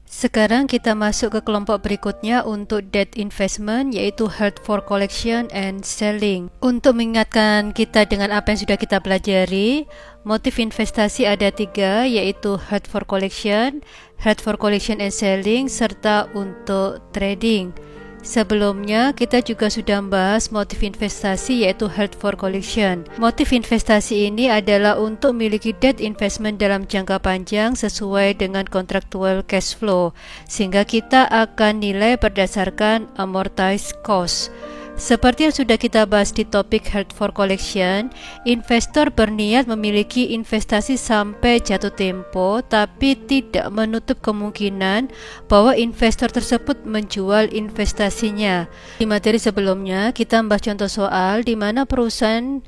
Sekarang kita masuk ke kelompok berikutnya untuk debt investment, yaitu held for collection and selling. Untuk mengingatkan kita dengan apa yang sudah kita pelajari, motif investasi ada 3, yaitu held for collection and selling, serta untuk trading. Sebelumnya kita juga sudah membahas motif investasi, yaitu held for collection. Motif investasi ini adalah untuk memiliki debt investment dalam jangka panjang sesuai dengan contractual cash flow, sehingga kita akan nilai berdasarkan amortized cost. Seperti yang sudah kita bahas di topik held for collection, investor berniat memiliki investasi sampai jatuh tempo, tapi tidak menutup kemungkinan bahwa investor tersebut menjual investasinya. Di materi sebelumnya, kita membahas contoh soal di mana perusahaan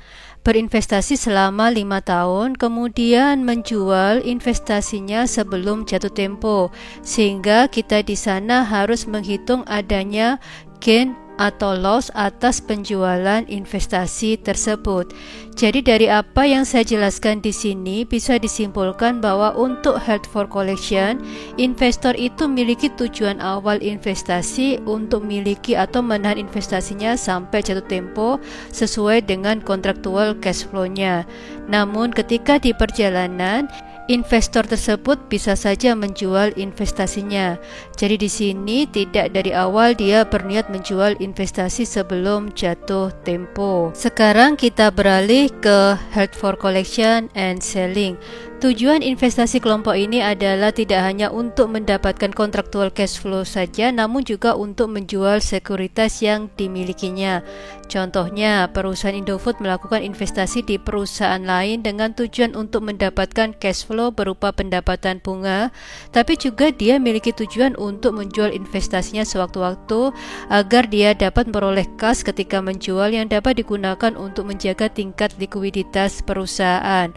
berinvestasi selama 5 tahun, kemudian menjual investasinya sebelum jatuh tempo, sehingga kita di sana harus menghitung adanya gain atau loss atas penjualan investasi tersebut. Jadi dari apa yang saya jelaskan di sini bisa disimpulkan bahwa untuk held for collection, investor itu memiliki tujuan awal investasi untuk memiliki atau menahan investasinya sampai jatuh tempo sesuai dengan kontraktual cash flow-nya. Namun ketika di perjalanan, investor tersebut bisa saja menjual investasinya. Jadi di sini tidak dari awal dia berniat menjual investasi sebelum jatuh tempo. Sekarang kita beralih ke held for collection and selling. Tujuan investasi kelompok ini adalah tidak hanya untuk mendapatkan kontraktual cash flow saja, namun juga untuk menjual sekuritas yang dimilikinya. Contohnya, perusahaan Indofood melakukan investasi di perusahaan lain dengan tujuan untuk mendapatkan cash flow berupa pendapatan bunga, tapi juga dia memiliki tujuan untuk menjual investasinya sewaktu-waktu agar dia dapat memperoleh kas ketika menjual yang dapat digunakan untuk menjaga tingkat likuiditas perusahaan.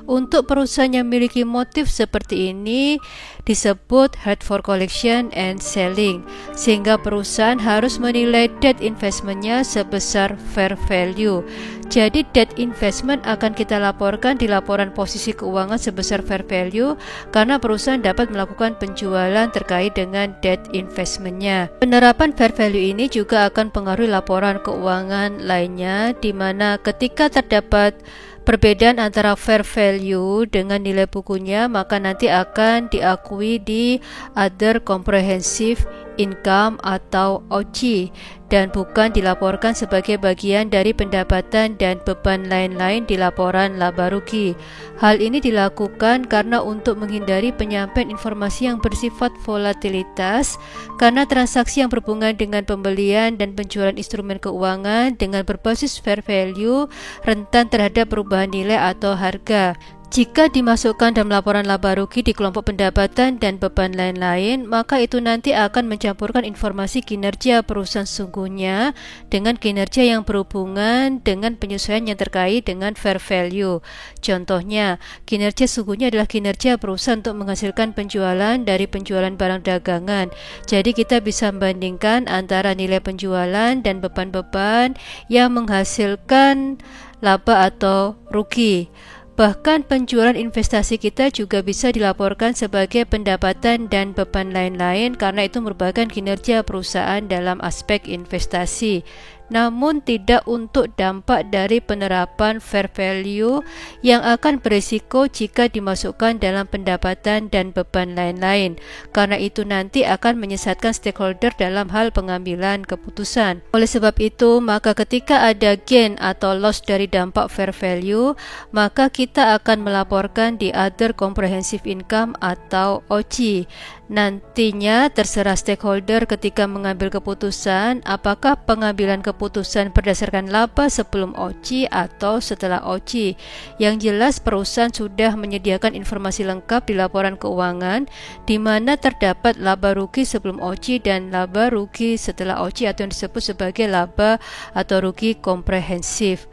Untuk perusahaan yang memiliki motif seperti ini disebut held for collection and selling, sehingga perusahaan harus menilai debt investmentnya sebesar fair value. Jadi debt investment akan kita laporkan di laporan posisi keuangan sebesar fair value karena perusahaan dapat melakukan penjualan terkait dengan debt investmentnya. Penerapan fair value ini juga akan pengaruhi laporan keuangan lainnya, di mana ketika terdapat perbedaan antara fair value dengan nilai bukunya, maka nanti akan diakui di other comprehensive income atau OCI dan bukan dilaporkan sebagai bagian dari pendapatan dan beban lain-lain di laporan laba rugi. Hal ini dilakukan karena untuk menghindari penyampaian informasi yang bersifat volatilitas, karena transaksi yang berhubungan dengan pembelian dan penjualan instrumen keuangan dengan berbasis fair value rentan terhadap perubahan nilai atau harga. Jika dimasukkan dalam laporan laba rugi di kelompok pendapatan dan beban lain-lain, maka itu nanti akan mencampurkan informasi kinerja perusahaan sesungguhnya dengan kinerja yang berhubungan dengan penyesuaian yang terkait dengan fair value. Contohnya, kinerja sesungguhnya adalah kinerja perusahaan untuk menghasilkan penjualan dari penjualan barang dagangan. Jadi kita bisa membandingkan antara nilai penjualan dan beban-beban yang menghasilkan laba atau rugi. Bahkan penjualan investasi kita juga bisa dilaporkan sebagai pendapatan dan beban lain-lain karena itu merupakan kinerja perusahaan dalam aspek investasi. Namun tidak untuk dampak dari penerapan fair value yang akan berisiko jika dimasukkan dalam pendapatan dan beban lain-lain. Karena itu nanti akan menyesatkan stakeholder dalam hal pengambilan keputusan. Oleh sebab itu, maka ketika ada gain atau loss dari dampak fair value, maka kita akan melaporkan di other comprehensive income atau OCI. Nantinya terserah stakeholder ketika mengambil keputusan apakah pengambilan keputusan berdasarkan laba sebelum OCI atau setelah OCI. Yang jelas perusahaan sudah menyediakan informasi lengkap di laporan keuangan di mana terdapat laba rugi sebelum OCI dan laba rugi setelah OCI atau yang disebut sebagai laba atau rugi komprehensif.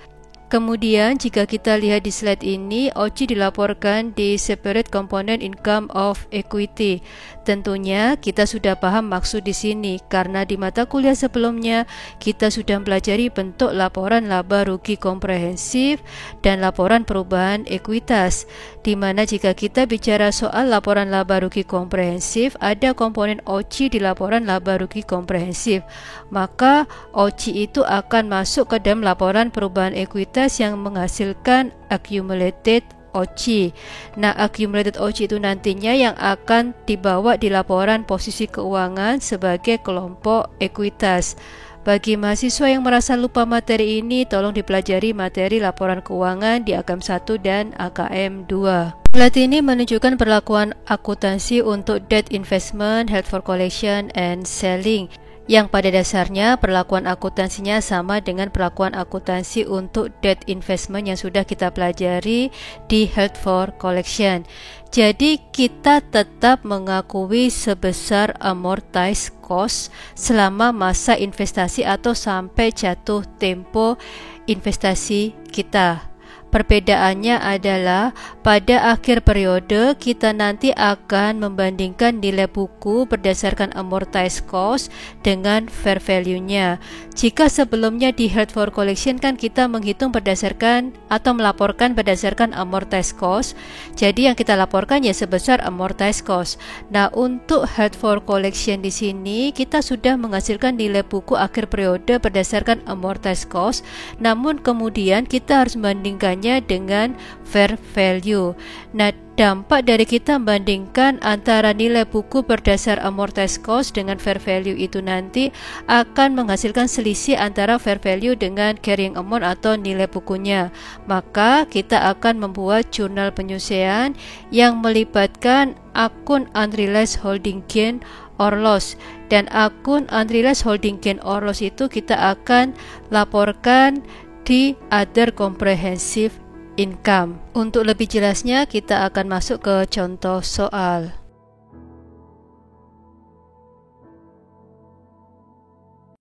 Kemudian jika kita lihat di slide ini, OCI dilaporkan di Separate Component Income of Equity. Tentunya kita sudah paham maksud di sini karena di mata kuliah sebelumnya kita sudah pelajari bentuk laporan laba rugi komprehensif dan laporan perubahan ekuitas. Di mana jika kita bicara soal laporan laba rugi komprehensif, ada komponen OCI di laporan laba rugi komprehensif. Maka OCI itu akan masuk ke dalam laporan perubahan ekuitas yang menghasilkan accumulated OCI. Nah, accumulated OCI itu nantinya yang akan dibawa di laporan posisi keuangan sebagai kelompok ekuitas. Bagi mahasiswa yang merasa lupa materi ini, tolong dipelajari materi laporan keuangan di AKM 1 dan AKM 2. Slide ini menunjukkan perlakuan akuntansi untuk debt investment, held for collection, and selling, yang pada dasarnya perlakuan akuntansinya sama dengan perlakuan akuntansi untuk debt investment yang sudah kita pelajari di held for collection. Jadi kita tetap mengakui sebesar amortized cost selama masa investasi atau sampai jatuh tempo investasi kita. Perbedaannya adalah pada akhir periode kita nanti akan membandingkan nilai buku berdasarkan amortized cost dengan fair value-nya. Jika sebelumnya di held for collection kan kita menghitung berdasarkan atau melaporkan berdasarkan amortized cost, jadi yang kita laporkan ya sebesar amortized cost. Nah, untuk held for collection di sini kita sudah menghasilkan nilai buku akhir periode berdasarkan amortized cost, namun kemudian kita harus membandingkan dengan fair value. Nah, dampak dari kita membandingkan antara nilai buku berdasar amortized cost dengan fair value itu nanti akan menghasilkan selisih antara fair value dengan carrying amount atau nilai bukunya. Maka kita akan membuat jurnal penyelesaian yang melibatkan akun unrealized holding gain or loss, dan akun unrealized holding gain or loss itu kita akan laporkan di other comprehensive income. Untuk lebih jelasnya kita akan masuk ke contoh soal.